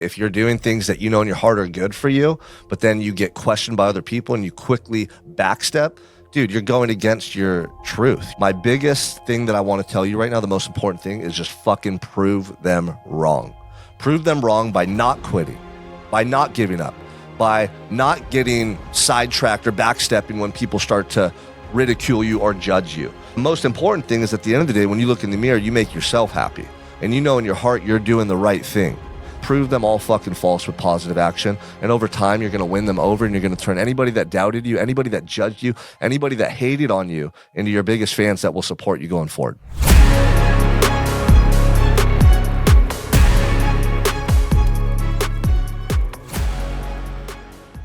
If you're doing things that you know in your heart are good for you, but then you get questioned by other people and you quickly backstep, dude, you're going against your truth. My biggest thing that I want to tell you right now, the most important thing is just fucking prove them wrong. Prove them wrong by not quitting, by not giving up, by not getting sidetracked or backstepping when people start to ridicule you or judge you. The most important thing is at the end of the day, when you look in the mirror, you make yourself happy and you know in your heart you're doing the right thing. Prove them all fucking false with positive action. And over time, you're going to win them over and you're going to turn anybody that doubted you, anybody that judged you, anybody that hated on you into your biggest fans that will support you going forward.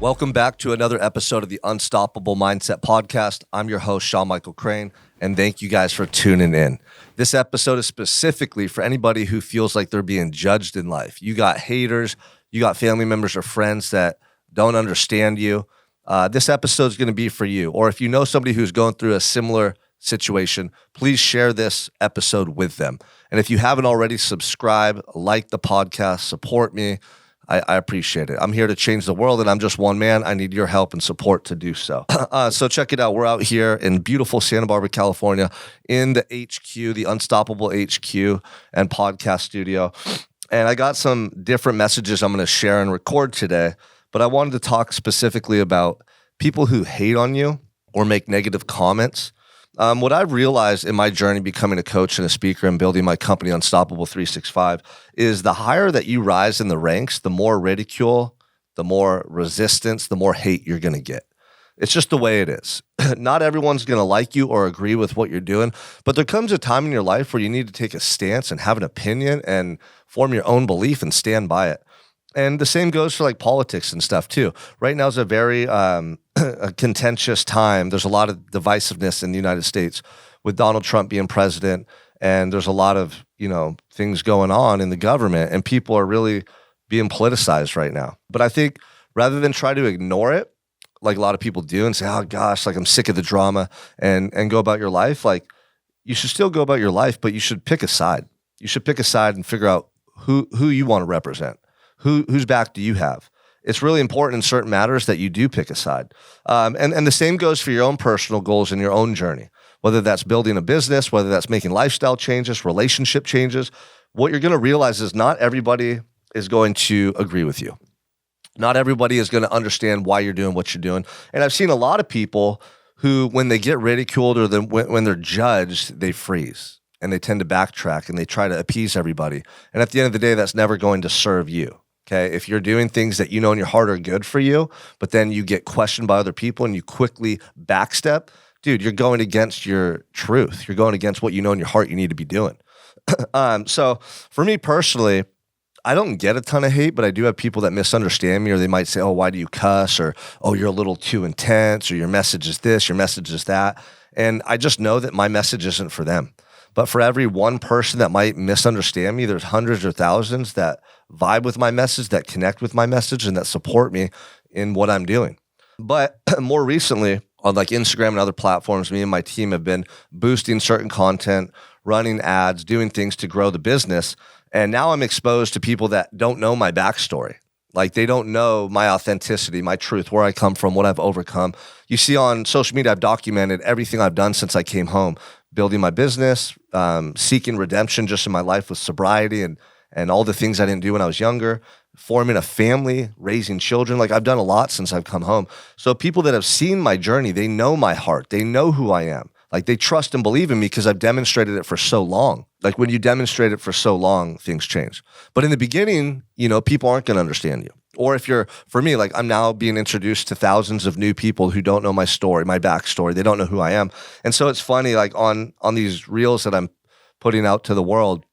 Welcome back to another episode of the Unstoppable Mindset Podcast. I'm your host, Sean Michael Crane, and thank you guys for tuning in. This episode is specifically for anybody who feels like they're being judged in life. You got haters, you got family members or friends that don't understand you. This episode is going to be for you. Or if you know somebody who's going through a similar situation, please share this episode with them. And if you haven't already, subscribe, like the podcast, support me. I appreciate it. I'm here to change the world, and I'm just one man. I need your help and support to do so. So check it out. We're out here in beautiful Santa Barbara, California, in the HQ, the Unstoppable HQ and podcast studio. And I got some different messages I'm going to share and record today, but I wanted to talk specifically about people who hate on you or make negative comments. What I've realized in my journey becoming a coach and a speaker and building my company Unstoppable 365 is the higher that you rise in the ranks, the more ridicule, the more resistance, the more hate you're going to get. It's just the way it is. Not everyone's going to like you or agree with what you're doing, but there comes a time in your life where you need to take a stance and have an opinion and form your own belief and stand by it. And the same goes for like politics and stuff too. Right now is a very a contentious time. There's a lot of divisiveness in the United States with Donald Trump being president, and there's a lot of, things going on in the government, and people are really being politicized right now. But I think rather than try to ignore it, like a lot of people do and say, oh gosh, like I'm sick of the drama and go about your life, like you should still go about your life, but you should pick a side. You should pick a side and figure out who you want to represent. Whose back do you have? It's really important in certain matters that you do pick a side. And the same goes for your own personal goals and your own journey, whether that's building a business, whether that's making lifestyle changes, relationship changes. What you're going to realize is not everybody is going to agree with you. Not everybody is going to understand why you're doing what you're doing. And I've seen a lot of people who, when they get ridiculed or when they're judged, they freeze and they tend to backtrack and they try to appease everybody. And at the end of the day, that's never going to serve you. Okay, if you're doing things that you know in your heart are good for you, but then you get questioned by other people and you quickly backstep, dude, you're going against your truth. You're going against what you know in your heart you need to be doing. So for me personally, I don't get a ton of hate, but I do have people that misunderstand me, or they might say, oh, why do you cuss? Or, oh, you're a little too intense, or your message is this, your message is that. And I just know that my message isn't for them. But for every one person that might misunderstand me, there's hundreds or thousands that vibe with my message, that connect with my message, and that support me in what I'm doing. But more recently, on like Instagram and other platforms, me and my team have been boosting certain content, running ads, doing things to grow the business. And now I'm exposed to people that don't know my backstory. Like they don't know my authenticity, my truth, where I come from, what I've overcome. You see on social media, I've documented everything I've done since I came home, building my business, seeking redemption just in my life with sobriety and all the things I didn't do when I was younger, forming a family, raising children. Like I've done a lot since I've come home. So people that have seen my journey, they know my heart. They know who I am. Like they trust and believe in me because I've demonstrated it for so long. Like when you demonstrate it for so long, things change. But in the beginning, people aren't going to understand you. Or for me, like I'm now being introduced to thousands of new people who don't know my story, my backstory. They don't know who I am. And so it's funny, like on these reels that I'm putting out to the world,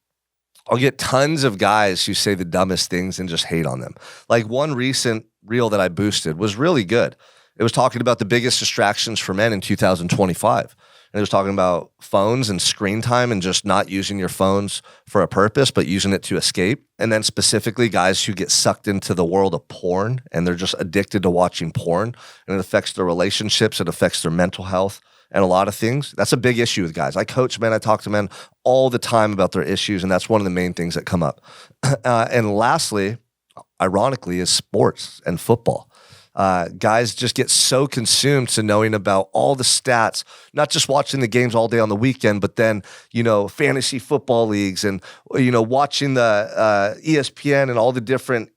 I'll get tons of guys who say the dumbest things and just hate on them. Like one recent reel that I boosted was really good. It was talking about the biggest distractions for men in 2025. And it was talking about phones and screen time and just not using your phones for a purpose, but using it to escape. And then specifically guys who get sucked into the world of porn and they're just addicted to watching porn, and it affects their relationships, it affects their mental health and a lot of things. That's a big issue with guys. I coach men, I talk to men all the time about their issues, and that's one of the main things that come up. And lastly, ironically, is sports and football. Guys just get so consumed to knowing about all the stats, not just watching the games all day on the weekend, but then, fantasy football leagues and, watching the ESPN and all the different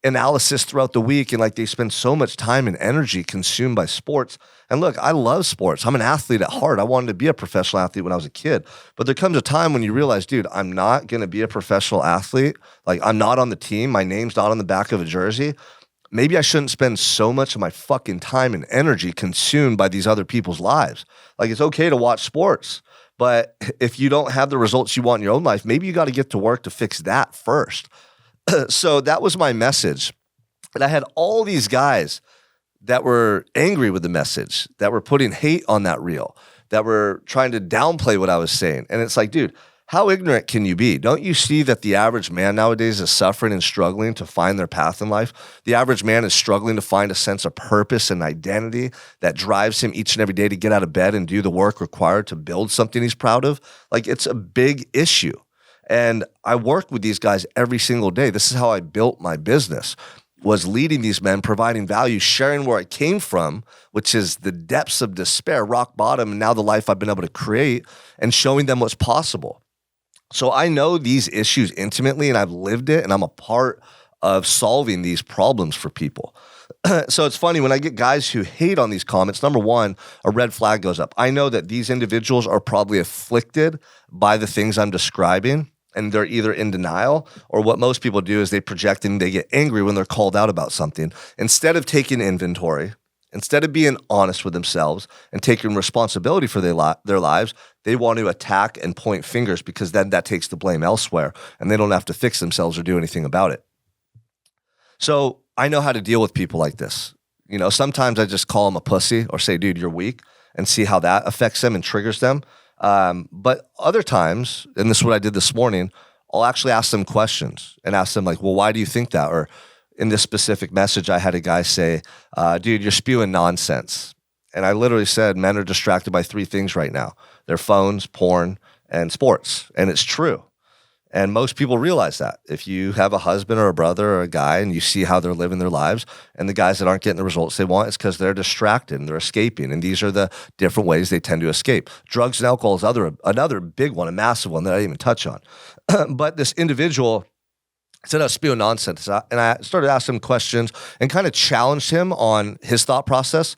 analysis throughout the week. And like they spend so much time and energy consumed by sports. And look, I love sports. I'm an athlete at heart. I wanted to be a professional athlete when I was a kid. But there comes a time when you realize, dude, I'm not going to be a professional athlete. Like I'm not on the team. My name's not on the back of a jersey. Maybe I shouldn't spend so much of my fucking time and energy consumed by these other people's lives. Like it's okay to watch sports, but if you don't have the results you want in your own life, maybe you got to get to work to fix that first. So that was my message. And I had all these guys that were angry with the message, that were putting hate on that reel, that were trying to downplay what I was saying. And it's like, dude, how ignorant can you be? Don't you see that the average man nowadays is suffering and struggling to find their path in life? The average man is struggling to find a sense of purpose and identity that drives him each and every day to get out of bed and do the work required to build something he's proud of. Like it's a big issue. And I work with these guys every single day. This is how I built my business, was leading these men, providing value, sharing where I came from, which is the depths of despair, rock bottom, and now the life I've been able to create, and showing them what's possible. So I know these issues intimately, and I've lived it, and I'm a part of solving these problems for people. So it's funny when I get guys who hate on these comments, number one, a red flag goes up. I know that these individuals are probably afflicted by the things I'm describing, and they're either in denial, or what most people do is they project and they get angry when they're called out about something. Instead of taking inventory, instead of being honest with themselves and taking responsibility for their lives, they want to attack and point fingers because then that takes the blame elsewhere and they don't have to fix themselves or do anything about it. So I know how to deal with people like this. Sometimes I just call them a pussy or say, dude, you're weak, and see how that affects them and triggers them. But other times, and this is what I did this morning, I'll actually ask them questions and ask them like, well, why do you think that? Or in this specific message, I had a guy say, dude, you're spewing nonsense. And I literally said, men are distracted by three things right now: their phones, porn, and sports. And it's true. And most people realize that. If you have a husband or a brother or a guy and you see how they're living their lives, and the guys that aren't getting the results they want, it's because they're distracted and they're escaping. And these are the different ways they tend to escape. Drugs and alcohol is another big one, a massive one that I didn't even touch on. But this individual said I was spewing nonsense. And I started asking him questions and kind of challenged him on his thought process.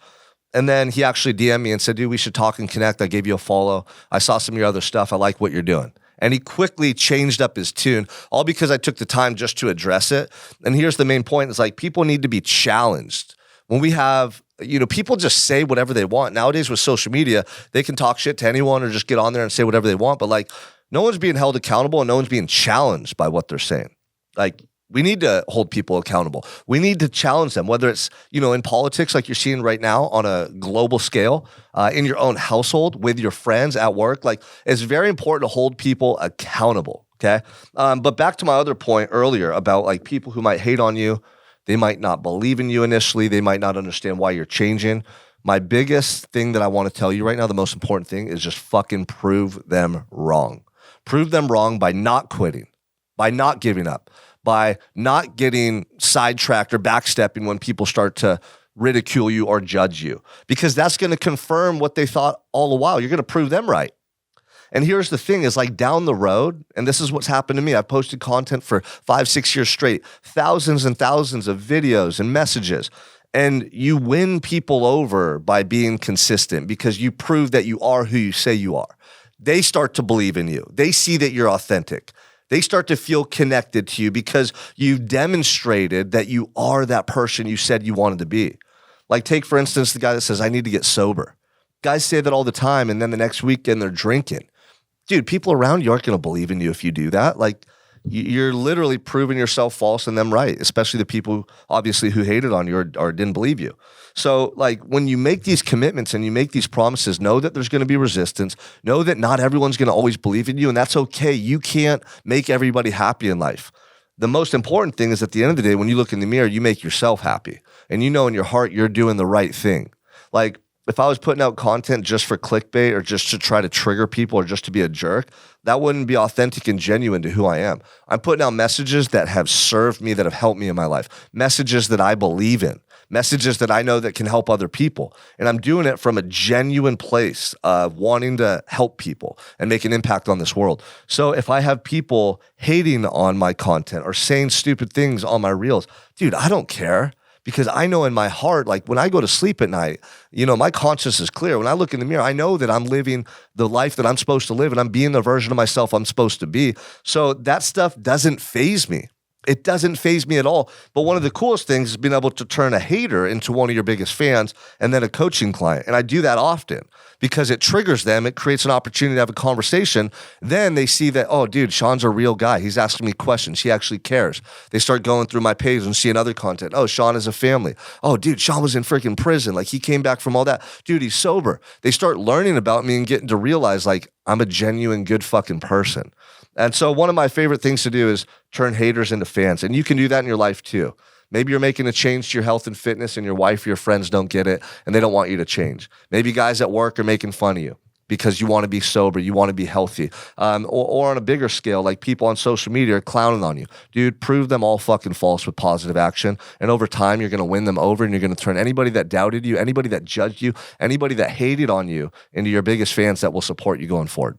And then he actually DM'd me and said, dude, we should talk and connect. I gave you a follow. I saw some of your other stuff. I like what you're doing. And he quickly changed up his tune, all because I took the time just to address it. And here's the main point. It's like people need to be challenged. When we have, people just say whatever they want. Nowadays with social media, they can talk shit to anyone or just get on there and say whatever they want. But like no one's being held accountable and no one's being challenged by what they're saying. Like we need to hold people accountable. We need to challenge them, whether it's, in politics like you're seeing right now on a global scale, in your own household, with your friends, at work. Like it's very important to hold people accountable, okay? But back to my other point earlier about like people who might hate on you, they might not believe in you initially, they might not understand why you're changing. My biggest thing that I want to tell you right now, the most important thing is just fucking prove them wrong. Prove them wrong by not quitting, by not giving up, by not getting sidetracked or backstepping when people start to ridicule you or judge you, because that's going to confirm what they thought all the while. You're going to prove them right. And here's the thing is like down the road, and this is what's happened to me. I've posted content for 5-6 years straight, thousands and thousands of videos and messages. And you win people over by being consistent because you prove that you are who you say you are. They start to believe in you. They see that you're authentic. They start to feel connected to you because you've demonstrated that you are that person you said you wanted to be. Like take, for instance, the guy that says, I need to get sober. Guys say that all the time, and then the next weekend they're drinking. Dude, people around you aren't going to believe in you if you do that. Like you're literally proving yourself false and them right, especially the people obviously who hated on you or didn't believe you. So like when you make these commitments and you make these promises, know that there's going to be resistance. Know that not everyone's going to always believe in you, and that's okay. You can't make everybody happy in life. The most important thing is at the end of the day, when you look in the mirror, you make yourself happy. And you know in your heart you're doing the right thing. Like if I was putting out content just for clickbait or just to try to trigger people or just to be a jerk, that wouldn't be authentic and genuine to who I am. I'm putting out messages that have served me, that have helped me in my life, messages that I believe in, messages that I know that can help other people. And I'm doing it from a genuine place of wanting to help people and make an impact on this world. So if I have people hating on my content or saying stupid things on my reels, dude, I don't care. Because I know in my heart, like when I go to sleep at night, my conscience is clear. When I look in the mirror, I know that I'm living the life that I'm supposed to live and I'm being the version of myself I'm supposed to be. So that stuff doesn't faze me. It doesn't faze me at all. But one of the coolest things is being able to turn a hater into one of your biggest fans and then a coaching client. And I do that often because it triggers them. It creates an opportunity to have a conversation. Then they see that, oh, dude, Sean's a real guy. He's asking me questions. He actually cares. They start going through my page and seeing other content. Oh, Sean has a family. Oh, dude, Sean was in freaking prison. Like he came back from all that. Dude, he's sober. They start learning about me and getting to realize like I'm a genuine good fucking person. And so one of my favorite things to do is turn haters into fans. And you can do that in your life too. Maybe you're making a change to your health and fitness and your wife or your friends don't get it and they don't want you to change. Maybe guys at work are making fun of you because you want to be sober, you want to be healthy. Or on a bigger scale, like people on social media are clowning on you. Dude, prove them all fucking false with positive action. And over time, you're going to win them over and you're going to turn anybody that doubted you, anybody that judged you, anybody that hated on you into your biggest fans that will support you going forward.